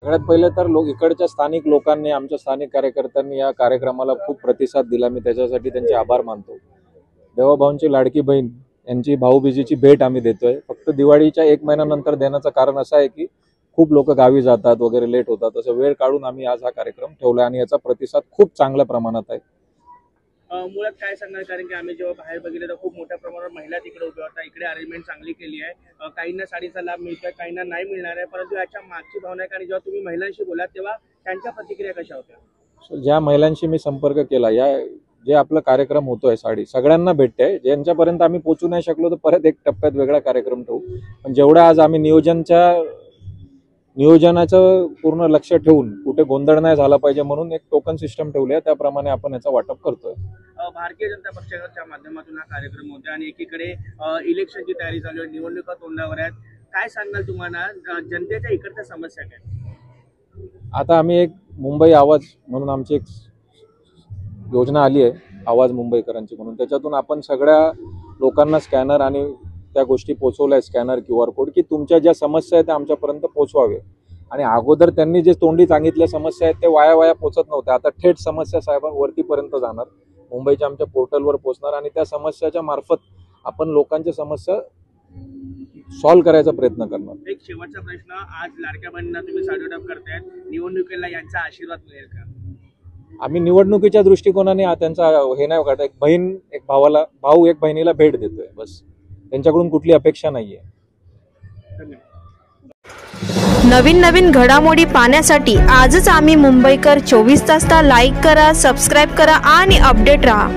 सगळ्यात पहिले तर इकडच्या स्थानिक लोकांनी, आमच्या स्थानिक कार्यकर्त्यांनी या कार्यक्रमाला खूप प्रतिसाद दिला. मी त्याच्यासाठी त्यांचे आभार मानतो. देवाभाऊंची लाडकी बहीण यांची भाऊबीजेची भेट आम्ही देतोय. फक्त दिवाळीच्या 1 महिन्यानंतर देण्याचं कारण असं आहे की खूप लोक गावी जातात वगैरे, लेट होतात. असं वेळ काढून आम्ही आज हा कार्यक्रम ठेवला आणि याचा प्रतिसाद खूप चांगल्या प्रमाणात आहे. मुळात काय सांगणार, कारण की आम्ही जेव्हा बाहेर बघितलं तर खूप मोठ्या प्रमाणावर महिला तिकडे उभ्या होत्या. इकडे अरेंजमेंट चांगली केली आहे. काहींना साडीचा लाभ मिळतोय, काहींना नाही मिळणार आहे. परंतु याच्या मागची भावना आहे, आणि जेव्हा तुम्ही महिलांशी बोलात तेव्हा त्यांच्या प्रतिक्रिया कशा होत्या? ज्या महिलांशी मी संपर्क केला, जे आपला कार्यक्रम होतोय साडी सगळ्यांना भेटते. ज्यांच्यापर्यंत आम्ही पोहोचू नाही शकलो तर परत एक टप्प्यात वेगळा कार्यक्रम ठेवू. पण जेवढं आज आम्ही नियोजनाचं पूर्ण लक्ष ठेवून कुठे गोंधळ नाही झाला पाहिजे म्हणून एक टोकन सिस्टम ठेवली आहे. त्याप्रमाणे आपण याचा वाटप करतोय. भारतीय जनता पक्षाच्या माध्यमातून हा कार्यक्रम होता आणि एकीकडे इलेक्शनची तयारी चालू आहे, निवडणुका तोंडावर आहेत. काय सांगाल तुम्हाला, जनतेच्या इकडच्या समस्या काय? आता आम्ही एक मुंबई आवाज म्हणून आमची एक योजना आली आहे, आवाज मुंबईकरांची म्हणून. त्याच्यातून आपण सगळ्या लोकांना स्कॅनर आणि त्या गोष्टी पोहोचवल्या, स्कॅनर QR कोड, की तुमच्या ज्या समस्या आहेत त्या आमच्यापर्यंत पोहोचवावे. आणि अगोदर त्यांनी जे तोंडी सांगितल्या समस्या आहेत ते वाया पोहोचत नव्हत्या. आता थेट समस्या साहेबांवरतीपर्यंत जाणार, मुंबईच्या आमच्या पोर्टलवर पोहोचणार आणि त्या समस्याच्या मार्फत आपण लोकांच्या समस्या सॉल्व्ह करायचा प्रयत्न करणार. एक शेवटचा प्रश्न, आज लाडक्या बहिणींना तुम्ही साडी वाटप करतायत, निवडणुकीला यांचा आशीर्वाद मिळेल का? आम्ही निवडणुकीच्या दृष्टिकोनाने त्यांचा हे नाही करत. एक बहीण एक भावाला, भाऊ एक बहिणीला भेट देतोय, बस. त्यांच्याकडून कुठली अपेक्षा नाहीये. नवीन घडामोडी पाहण्यासाठी आजच आम्ही मुंबईकर 24 तासला लाईक करा, सबस्क्राईब करा आणि अपडेट रहा.